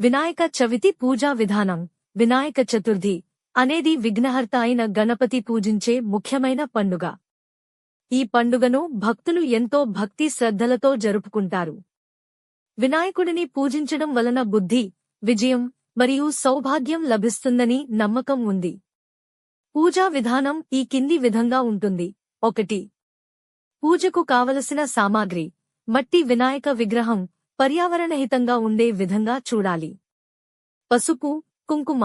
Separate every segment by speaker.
Speaker 1: వినాయక చవితి పూజా విధానం. వినాయక చతుర్థి అనేది విఘ్నహర్త అయిన గణపతి పూజించే ముఖ్యమైన పండుగ. ఈ పండుగను భక్తులు ఎంతో భక్తి శ్రద్ధలతో జరుపుకుంటారు. వినాయకుడిని పూజించడం వలన బుద్ధి, విజయం మరియు సౌభాగ్యం లభిస్తుందని నమ్మకం ఉంది. పూజా విధానం ఈ కింది విధంగా ఉంటుంది. 1. పూజకు కావలసిన సామాగ్రి. మట్టి వినాయక విగ్రహం పర్యావరణహితంగా ఉండే విధంగా చూడాలి. పసుపు, కుంకుమ,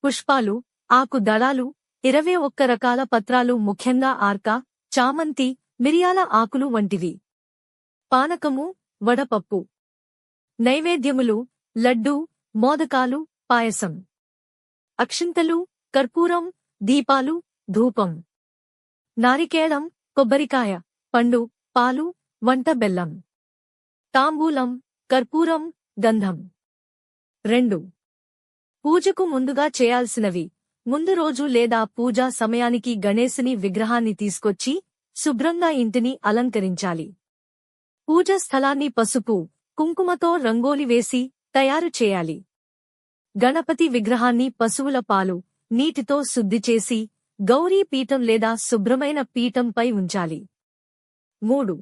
Speaker 1: పుష్పాలు, ఆకు దళాలు, 21 రకాల పత్రాలు ముఖ్యంగా ఆర్క, చామంతి, మిరియాల ఆకులు వంటివి. పానకము, వడపప్పు. నైవేద్యములు, లడ్డూ, మోదకాలు, పాయసం. అక్షింతలు, కర్పూరం, దీపాలు, ధూపం. నారికేళం, కొబ్బరికాయ, పండు, పాలు, వంట బెల్లం. తాంబూలం, కర్పూరం, గంధం. 2. పూజకు ముందుగా చేయాల్సినవి. ముందు రోజు లేదా పూజా సమయానికి గణేశుని విగ్రహాన్ని తీసుకొచ్చి శుభ్రంగా ఇంటిని అలంకరించాలి. పూజా స్థలాన్ని పసుపు, కుంకుమతో రంగోలి వేసి తయారు చేయాలి. గణపతి విగ్రహాన్ని పశువుల పాలు, నీటితో శుద్ధి చేసి గౌరీ పీఠం లేదా శుభ్రమైన పీఠంపై ఉంచాలి. 3.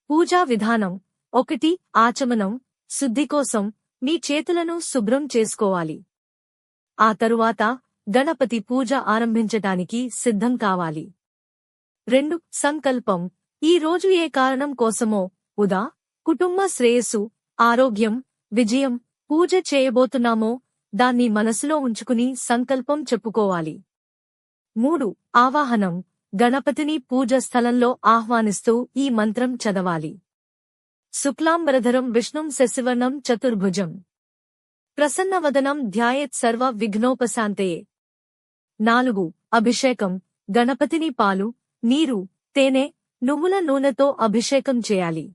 Speaker 1: పూజా విధానం. 1. ఆచమనం. శుద్ధి కోసం మీ చేతులను శుభ్రం చేసుకోవాలి. ఆ తరువాత గణపతి పూజ ఆరంభించటానికి సిద్ధం కావాలి. 2. సంకల్పం. ఈ రోజు ఏ కారణం కోసమో ఉదా, కుటుంబ శ్రేయస్సు, ఆరోగ్యం, విజయం పూజ చేయబోతున్నామో దాన్ని మనసులో ఉంచుకుని సంకల్పం చెప్పుకోవాలి. 3. ఆవాహనం. గణపతిని పూజ స్థలంలో ఆహ్వానిస్తూ ఈ మంత్రం చదవాలి. శుక్లాంబరధరం విష్ణుం శశివర్ణం చతుర్భుజం ప్రసన్నవదనం ధ్యాయేత్ సర్వ విఘ్నోపశాంతయే. 4. అభిషేకం. గణపతిని పాలు, నీరు, తేనె, నువ్వుల నూనెతో అభిషేకం చేయాలి.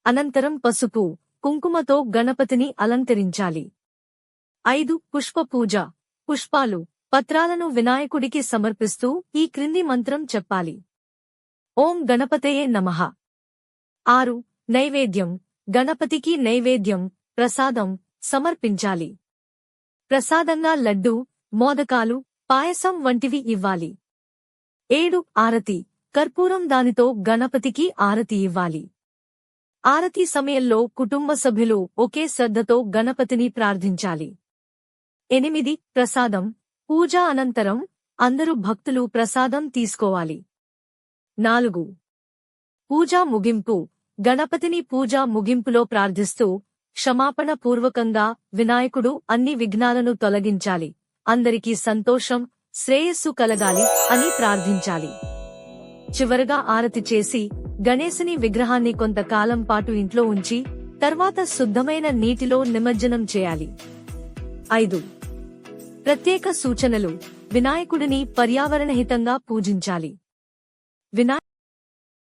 Speaker 1: అనంతరం పసుపు, కుంకుమతో గణపతిని అలంకరించాలి. 5. పుష్ప పూజ. పుష్పాలు, పత్రాలను వినాయకుడికి సమర్పిస్తూ ఈ క్రింది మంత్రం చెప్పాలి. ఓం గణపతయే నమః. 6. నైవేద్యం. గణపతికి నైవేద్యం, ప్రసాదం సమర్పించాలి. ప్రసాదంగా లడ్డూ, మోదకాలు, పాయసం వంటివి ఇవ్వాలి. 7. ఆరతి. కర్పూరం దానితో గణపతికి ఆరతి ఇవ్వాలి. ఆరతి సమయంలో కుటుంబ సభ్యులు ఒకే శ్రద్ధతో గణపతిని ప్రార్థించాలి. 8. ప్రసాదం. పూజ అనంతరం అందరూ భక్తులు ప్రసాదం తీసుకోవాలి. 4. పూజా ముగింపు. గణపతిని పూజా ముగింపులో ప్రార్థిస్తూ క్షమాపణ పూర్వకంగా వినాయకుడు అన్ని విఘ్నాలను తొలగించాలి, అందరికీ సంతోషం, శ్రేయస్సు కలగాలి అని ప్రార్థించాలి. చివరగా ఆరతి చేసి గణేశుని విగ్రహాన్ని కొంతకాలం పాటు ఇంట్లో ఉంచి తర్వాత శుద్ధమైన నీటిలో నిమజ్జనం చేయాలి. 5. ప్రత్యేక సూచనలు. వినాయకుడిని పర్యావరణహితంగా పూజించాలి.